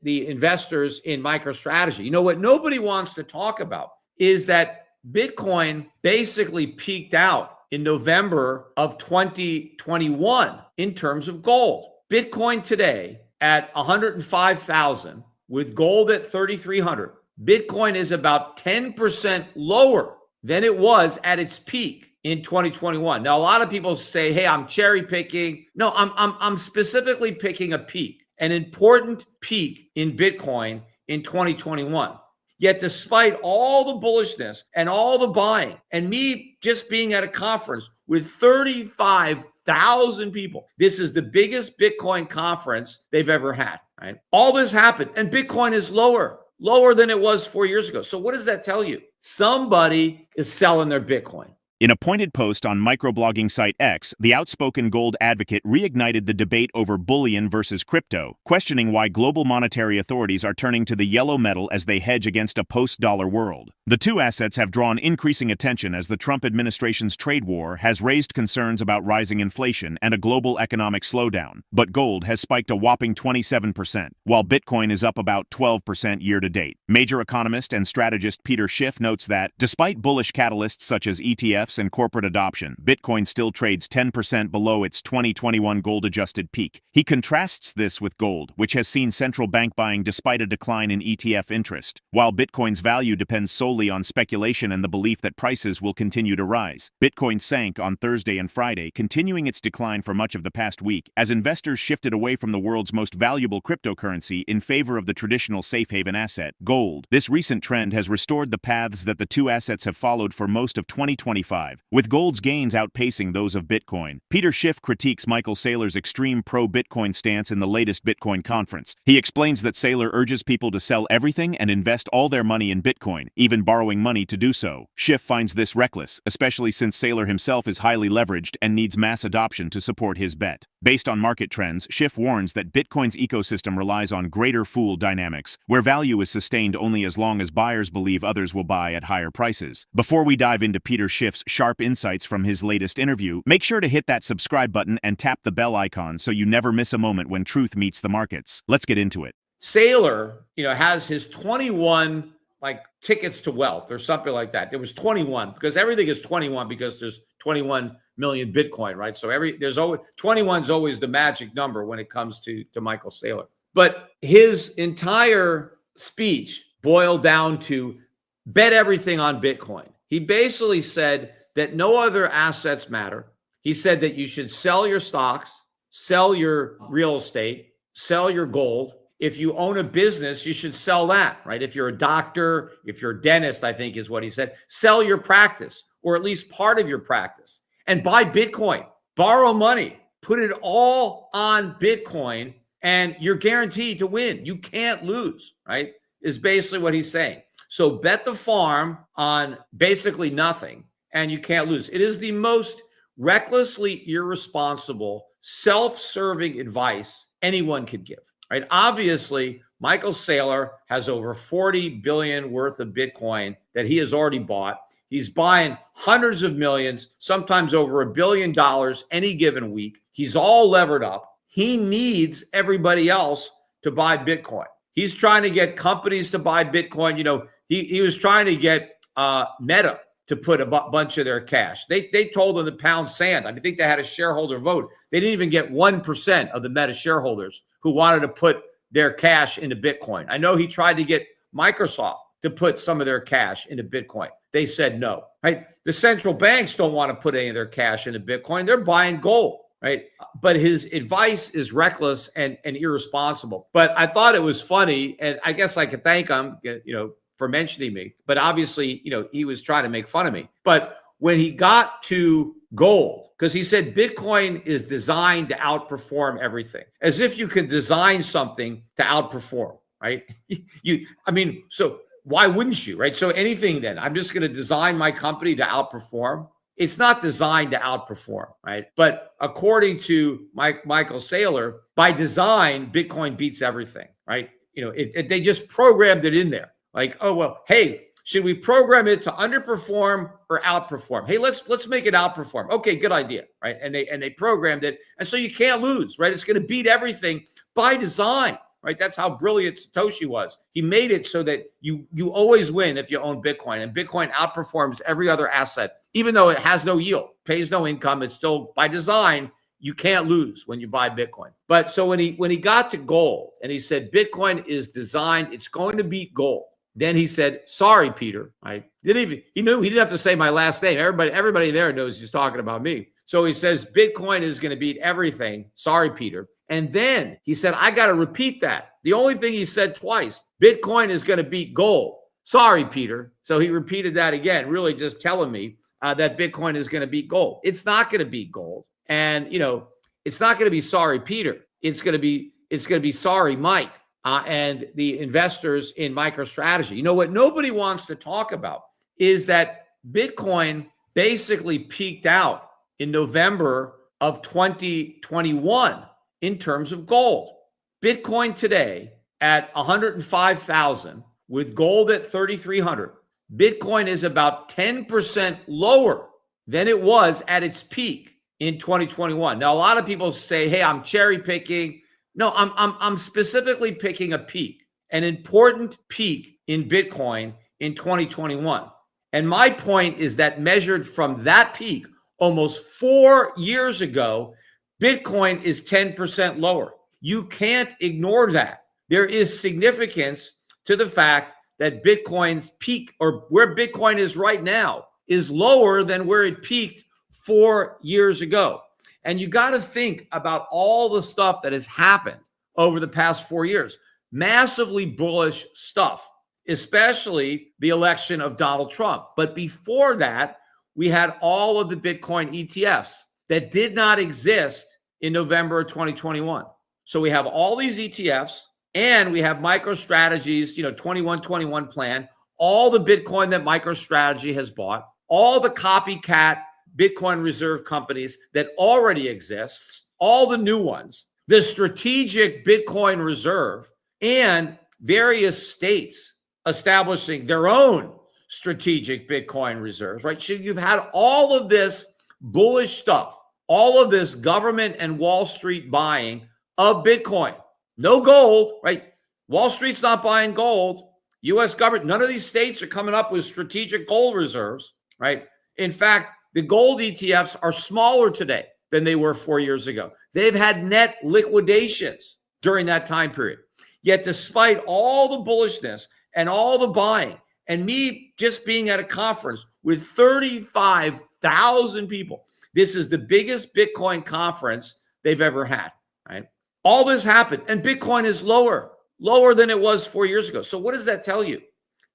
the investors in MicroStrategy. You know what nobody wants to talk about is that Bitcoin basically peaked out in November of 2021 in terms of gold. Bitcoin today at 105,000 with gold at 3,300. Bitcoin is about 10% lower than it was at its peak in 2021. Now, a lot of people say, hey, I'm cherry picking. No, I'm specifically picking a peak, an important peak in Bitcoin in 2021. Yet despite all the bullishness and all the buying and me just being at a conference with 35,000 people, this is the biggest Bitcoin conference they've ever had, right? All this happened and Bitcoin is lower than it was 4 years ago. So what does that tell you? Somebody is selling their Bitcoin. In a pointed post on microblogging site X, the outspoken gold advocate reignited the debate over bullion versus crypto, questioning why global monetary authorities are turning to the yellow metal as they hedge against a post-dollar world. The two assets have drawn increasing attention as the Trump administration's trade war has raised concerns about rising inflation and a global economic slowdown. But gold has spiked a whopping 27%, while Bitcoin is up about 12% year-to-date. Major economist and strategist Peter Schiff notes that, despite bullish catalysts such as ETFs and corporate adoption, Bitcoin still trades 10% below its 2021 gold-adjusted peak. He contrasts this with gold, which has seen central bank buying despite a decline in ETF interest. While Bitcoin's value depends solely on speculation and the belief that prices will continue to rise, Bitcoin sank on Thursday and Friday, continuing its decline for much of the past week as investors shifted away from the world's most valuable cryptocurrency in favor of the traditional safe haven asset, gold. This recent trend has restored the paths that the two assets have followed for most of 2025. With gold's gains outpacing those of Bitcoin. Peter Schiff critiques Michael Saylor's extreme pro-Bitcoin stance in the latest Bitcoin conference. He explains that Saylor urges people to sell everything and invest all their money in Bitcoin, even borrowing money to do so. Schiff finds this reckless, especially since Saylor himself is highly leveraged and needs mass adoption to support his bet. Based on market trends, Schiff warns that Bitcoin's ecosystem relies on greater fool dynamics, where value is sustained only as long as buyers believe others will buy at higher prices. Before we dive into Peter Schiff's sharp insights from his latest interview, make sure to hit that subscribe button and tap the bell icon so you never miss a moment when truth meets the markets. Let's get into it. Saylor, has his 21 tickets to wealth or something like that. There was 21 because everything is 21 because there's 21 million Bitcoin, right? So there's always 21 is always the magic number when it comes to Michael Saylor. But his entire speech boiled down to bet everything on Bitcoin. He basically said that no other assets matter. He said that you should sell your stocks, sell your real estate, sell your gold. If you own a business, you should sell that, right? If you're a doctor, if you're a dentist, I think is what he said, sell your practice or at least part of your practice and buy Bitcoin, borrow money, put it all on Bitcoin and you're guaranteed to win. You can't lose, right? Is basically what he's saying. So bet the farm on basically nothing and you can't lose. It is the most recklessly irresponsible, self-serving advice anyone could give, right? Obviously, Michael Saylor has over 40 billion worth of Bitcoin that he has already bought. He's buying hundreds of millions, sometimes over $1 billion any given week. He's all levered up. He needs everybody else to buy Bitcoin. He's trying to get companies to buy Bitcoin. He was trying to get Meta to put a bunch of their cash. They told him to pound sand. I think they had a shareholder vote. They didn't even get 1% of the Meta shareholders who wanted to put their cash into Bitcoin. I know he tried to get Microsoft to put some of their cash into Bitcoin. They said no, right? The central banks don't want to put any of their cash into Bitcoin. They're buying gold, right? But his advice is reckless and irresponsible. But I thought it was funny, and I guess I could thank him, for mentioning me. But obviously, he was trying to make fun of me. But when he got to gold, because he said Bitcoin is designed to outperform everything, as if you can design something to outperform, right? So why wouldn't you, right? So anything then, I'm just going to design my company to outperform. It's not designed to outperform, right? But according to Michael Saylor, by design, Bitcoin beats everything, right? They just programmed it in there. Like, oh, well, hey, should we program it to underperform or outperform? Hey, let's make it outperform. Okay, good idea, right? And they programmed it. And so you can't lose, right? It's going to beat everything by design. right? That's how brilliant Satoshi was. He made it so that you always win if you own Bitcoin, and Bitcoin outperforms every other asset, even though it has no yield, pays no income. It's still by design. You can't lose when you buy Bitcoin. But so when he got to gold and he said Bitcoin is designed, it's going to beat gold. Then he said, "Sorry, Peter." He knew he didn't have to say my last name. Everybody there knows he's talking about me. So he says Bitcoin is going to beat everything. Sorry, Peter. And then he said, "I got to repeat that." The only thing he said twice, Bitcoin is going to beat gold. Sorry, Peter. So he repeated that again, really just telling me that Bitcoin is going to beat gold. It's not going to beat gold. And, it's not going to be sorry, Peter. It's going to be sorry, Mike, and the investors in MicroStrategy. What nobody wants to talk about is that Bitcoin basically peaked out in November of 2021 in terms of gold. Bitcoin today at 105,000 with gold at 3,300. Bitcoin is about 10% lower than it was at its peak in 2021. Now, a lot of people say, "Hey, I'm cherry picking." No, I'm specifically picking a peak, an important peak in Bitcoin in 2021. And my point is that measured from that peak almost 4 years ago, Bitcoin is 10% lower. You can't ignore that. There is significance to the fact that Bitcoin's peak, or where Bitcoin is right now, is lower than where it peaked 4 years ago. And you got to think about all the stuff that has happened over the past 4 years. Massively bullish stuff, especially the election of Donald Trump. But before that, we had all of the Bitcoin ETFs that did not exist in November of 2021. So we have all these ETFs, and we have MicroStrategy's 2121 plan, all the Bitcoin that MicroStrategy has bought, all the copycat Bitcoin reserve companies that already exists, all the new ones, the strategic Bitcoin reserve, and various states establishing their own strategic Bitcoin reserves, right? So you've had all of this bullish stuff, all of this government and Wall Street buying of Bitcoin. No gold, right? Wall Street's not buying gold. U.S. government, none of these states are coming up with strategic gold reserves, right? In fact, the gold ETFs are smaller today than they were 4 years ago. They've had net liquidations during that time period. Yet despite all the bullishness and all the buying, and me just being at a conference with 35,000 people, this is the biggest Bitcoin conference they've ever had, right? All this happened, and Bitcoin is lower than it was 4 years ago. So what does that tell you?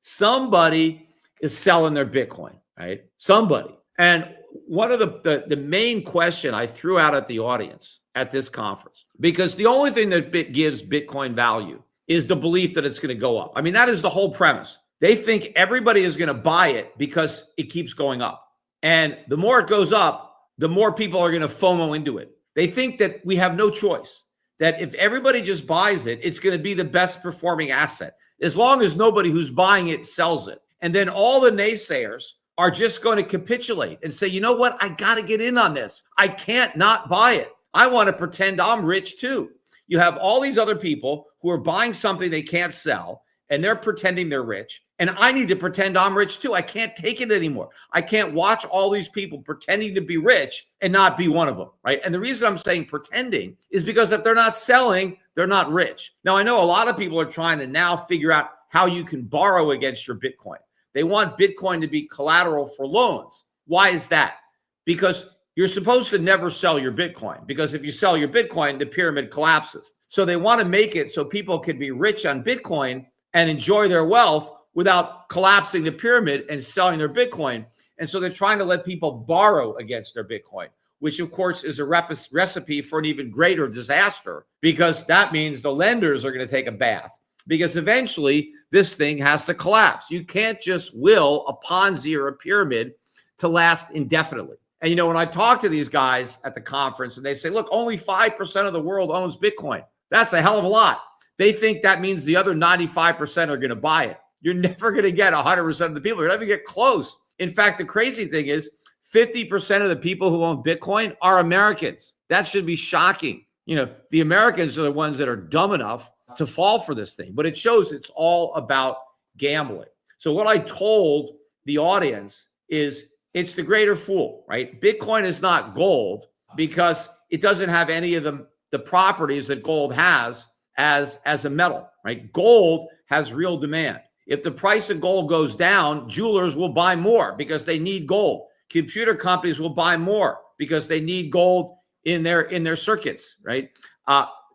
Somebody is selling their Bitcoin, right? Somebody. And one of the main question I threw out at the audience at this conference, because the only thing that gives Bitcoin value is the belief that it's going to go up. I mean, that is the whole premise. They think everybody is going to buy it because it keeps going up. And the more it goes up, the more people are going to FOMO into it. They think that we have no choice, that if everybody just buys it, it's going to be the best performing asset, as long as nobody who's buying it sells it. And then all the naysayers are just going to capitulate and say, "You know what? I got to get in on this. I can't not buy it. I want to pretend I'm rich too." You have all these other people who are buying something they can't sell, and they're pretending they're rich. And I need to pretend I'm rich too. I can't take it anymore. I can't watch all these people pretending to be rich and not be one of them, right? And the reason I'm saying pretending is because if they're not selling, they're not rich. Now, I know a lot of people are trying to now figure out how you can borrow against your Bitcoin. They want Bitcoin to be collateral for loans. Why is that? Because you're supposed to never sell your Bitcoin, because if you sell your Bitcoin, the pyramid collapses. So they want to make it so people can be rich on Bitcoin and enjoy their wealth without collapsing the pyramid and selling their Bitcoin. And so they're trying to let people borrow against their Bitcoin, which of course is a recipe for an even greater disaster, because that means the lenders are going to take a bath, because eventually this thing has to collapse. You can't just will a Ponzi or a pyramid to last indefinitely. And, when I talk to these guys at the conference and they say, look, only 5% of the world owns Bitcoin. That's a hell of a lot. They think that means the other 95% are going to buy it. You're never going to get 100% of the people. You're never going to get close. In fact, the crazy thing is 50% of the people who own Bitcoin are Americans. That should be shocking. The Americans are the ones that are dumb enough to fall for this thing. But it shows it's all about gambling. So what I told the audience is it's the greater fool, right? Bitcoin is not gold because it doesn't have any of the properties that gold has as a metal, right? Gold has real demand. If the price of gold goes down, jewelers will buy more because they need gold. Computer companies will buy more because they need gold in their circuits, right?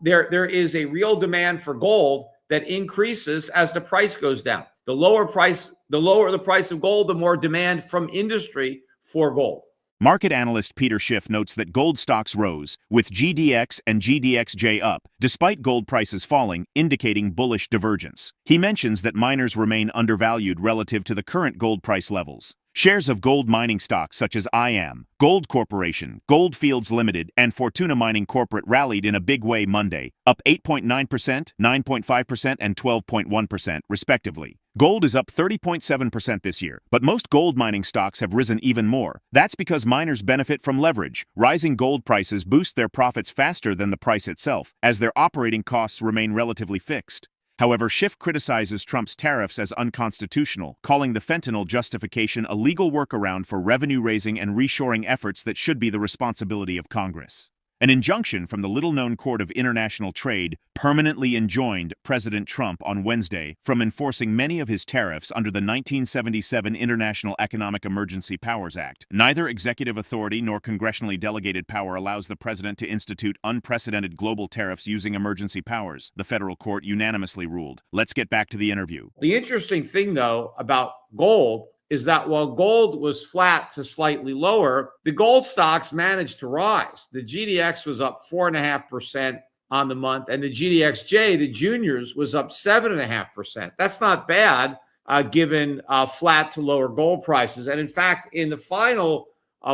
There is a real demand for gold that increases as the price goes down. The lower the price of gold, the more demand from industry for gold. Market analyst Peter Schiff notes that gold stocks rose, with GDX and GDXJ up, despite gold prices falling, indicating bullish divergence. He mentions that miners remain undervalued relative to the current gold price levels. Shares of gold mining stocks such as IAM, Gold Corporation, Gold Fields Limited, and Fortuna Mining Corporate rallied in a big way Monday, up 8.9%, 9.5%, and 12.1%, respectively. Gold is up 30.7% this year, but most gold mining stocks have risen even more. That's because miners benefit from leverage. Rising gold prices boost their profits faster than the price itself, as their operating costs remain relatively fixed. However, Schiff criticizes Trump's tariffs as unconstitutional, calling the fentanyl justification a legal workaround for revenue-raising and reshoring efforts that should be the responsibility of Congress. An injunction from the little-known Court of International Trade permanently enjoined President Trump on Wednesday from enforcing many of his tariffs under the 1977 International Economic Emergency Powers Act. Neither executive authority nor congressionally delegated power allows the president to institute unprecedented global tariffs using emergency powers, the federal court unanimously ruled. Let's get back to the interview. The interesting thing, though, about gold is that while gold was flat to slightly lower, the gold stocks managed to rise. The GDX was up 4.5% on the month, and the GDXJ, the juniors, was up 7.5%. That's not bad given flat to lower gold prices. And in fact, in the final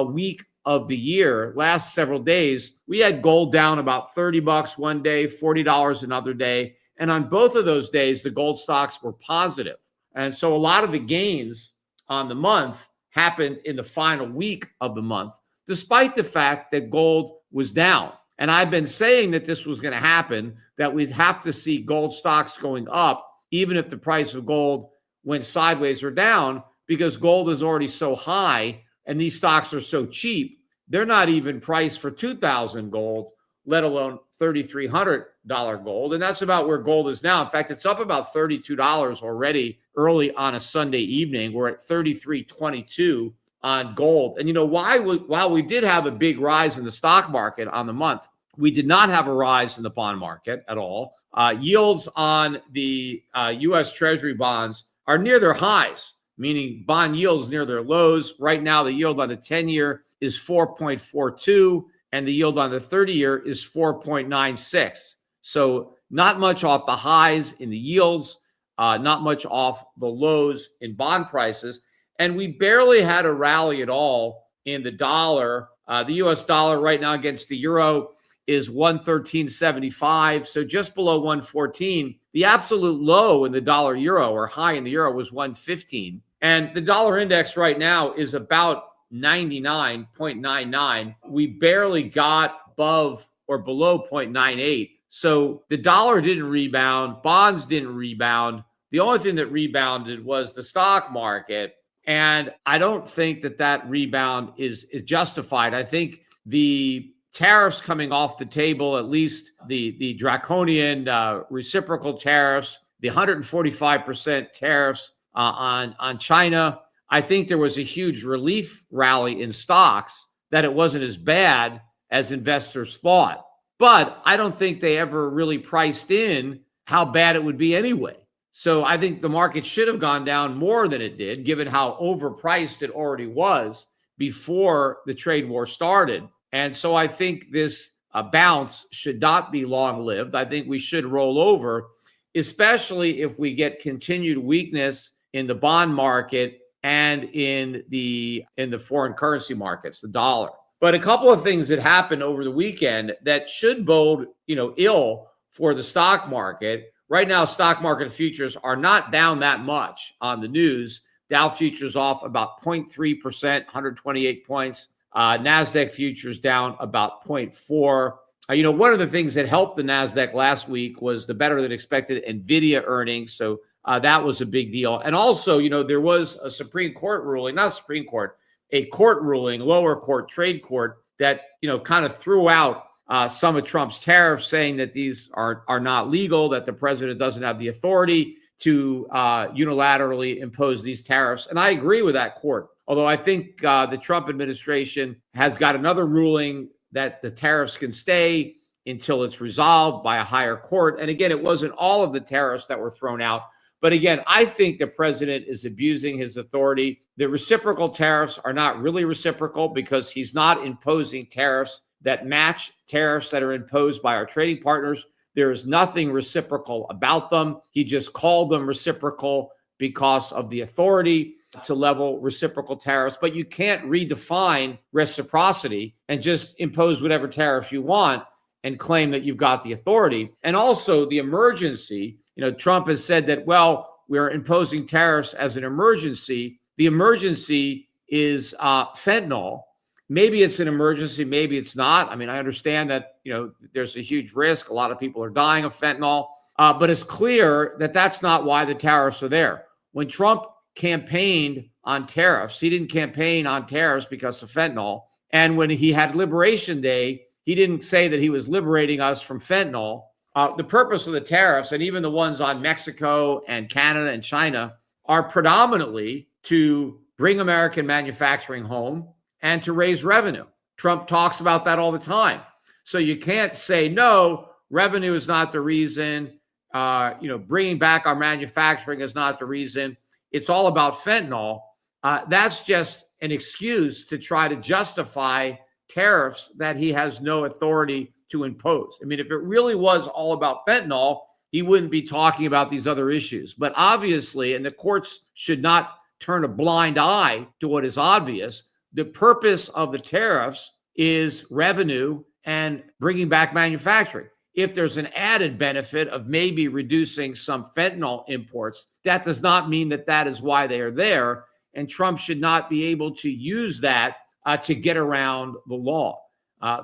week of the year, last several days, we had gold down about $30 one day, $40 another day. And on both of those days, the gold stocks were positive. And so a lot of the gains on the month happened in the final week of the month, despite the fact that gold was down. And I've been saying that this was going to happen, that we'd have to see gold stocks going up, even if the price of gold went sideways or down, because gold is already so high and these stocks are so cheap. They're not even priced for 2,000 gold, let alone $3,300 gold. And that's about where gold is now. In fact, it's up about $32 already early on a Sunday evening. We're at $33.22 on gold. And while we did have a big rise in the stock market on the month, we did not have a rise in the bond market at all. Yields on the U.S. Treasury bonds are near their highs, meaning bond yields near their lows. Right now, the yield on the 10-year is 4.42. And the yield on the 30-year is 4.96. So not much off the highs in the yields, not much off the lows in bond prices. And we barely had a rally at all in the dollar. The U.S. dollar right now against the euro is 113.75, so just below 114. The absolute low in the dollar euro, or high in the euro, was 115. And the dollar index right now is about 99.99. We barely got above or below 0.98. So the dollar didn't rebound. Bonds didn't rebound. The only thing that rebounded was the stock market. And I don't think that rebound is justified. I think the tariffs coming off the table, at least the draconian reciprocal tariffs, the 145% tariffs on China, I think there was a huge relief rally in stocks that it wasn't as bad as investors thought. But I don't think they ever really priced in how bad it would be anyway. So I think the market should have gone down more than it did, given how overpriced it already was before the trade war started. And so I think this bounce should not be long-lived. I think we should roll over, especially if we get continued weakness in the bond market and in the foreign currency markets, the dollar. But a couple of things that happened over the weekend that should bode, ill for the stock market. Right now, stock market futures are not down that much on the news. Dow futures off about 0.3%, 128 points. NASDAQ futures down about 0.4. One of the things that helped the NASDAQ last week was the better than expected NVIDIA earnings. So that was a big deal. And also, there was a Supreme Court ruling, not Supreme Court, a court ruling, lower court, trade court, that, kind of threw out some of Trump's tariffs, saying that these are not legal, that the president doesn't have the authority to unilaterally impose these tariffs. And I agree with that court. Although I think the Trump administration has got another ruling that the tariffs can stay until it's resolved by a higher court. And again, it wasn't all of the tariffs that were thrown out. But again, I think the president is abusing his authority. The reciprocal tariffs are not really reciprocal because he's not imposing tariffs that match tariffs that are imposed by our trading partners. There is nothing reciprocal about them. He just called them reciprocal because of the authority to level reciprocal tariffs. But you can't redefine reciprocity and just impose whatever tariffs you want and claim that you've got the authority. And also the emergency, Trump has said that, well, we're imposing tariffs as an emergency. The emergency is fentanyl. Maybe it's an emergency, maybe it's not. I mean, I understand that, there's a huge risk. A lot of people are dying of fentanyl. But it's clear that that's not why the tariffs are there. When Trump campaigned on tariffs, he didn't campaign on tariffs because of fentanyl. And when he had Liberation Day, he didn't say that he was liberating us from fentanyl. The purpose of the tariffs, and even the ones on Mexico and Canada and China, are predominantly to bring American manufacturing home and to raise revenue. Trump talks about that all the time. So you can't say, no, revenue is not the reason. Bringing back our manufacturing is not the reason. It's all about fentanyl. That's just an excuse to try to justify tariffs that he has no authority to impose. I mean, if it really was all about fentanyl, he wouldn't be talking about these other issues. But obviously, and the courts should not turn a blind eye to what is obvious, the purpose of the tariffs is revenue and bringing back manufacturing. If there's an added benefit of maybe reducing some fentanyl imports, that does not mean that that is why they are there. And Trump should not be able to use that to get around the law.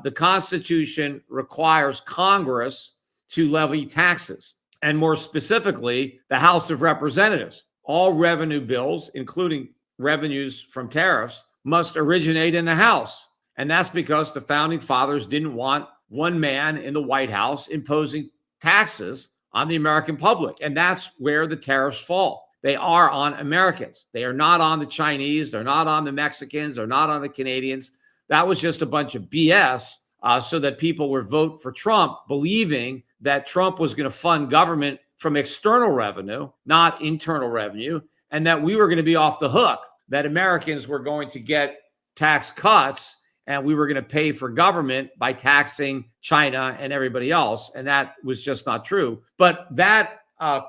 The Constitution requires Congress to levy taxes, and more specifically, the House of Representatives. All revenue bills, including revenues from tariffs, must originate in the House. And that's because the founding fathers didn't want one man in the White House imposing taxes on the American public. And that's where the tariffs fall. They are on Americans. They are not on the Chinese. They're not on the Mexicans. They're not on the Canadians. That was just a bunch of BS so that people would vote for Trump, believing that Trump was going to fund government from external revenue, not internal revenue, and that we were going to be off the hook, that Americans were going to get tax cuts and we were going to pay for government by taxing China and everybody else. And that was just not true. But that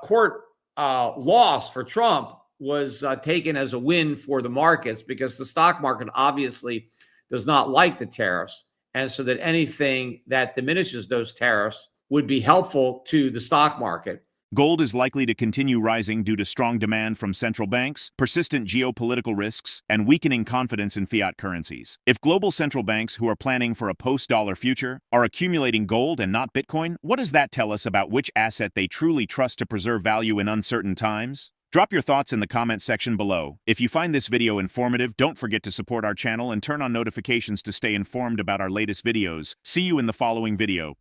court loss for Trump was taken as a win for the markets, because the stock market obviously does not like the tariffs. And so that anything that diminishes those tariffs would be helpful to the stock market. Gold is likely to continue rising due to strong demand from central banks, persistent geopolitical risks, and weakening confidence in fiat currencies. If global central banks who are planning for a post-dollar future are accumulating gold and not Bitcoin, what does that tell us about which asset they truly trust to preserve value in uncertain times? Drop your thoughts in the comment section below. If you find this video informative, don't forget to support our channel and turn on notifications to stay informed about our latest videos. See you in the following video.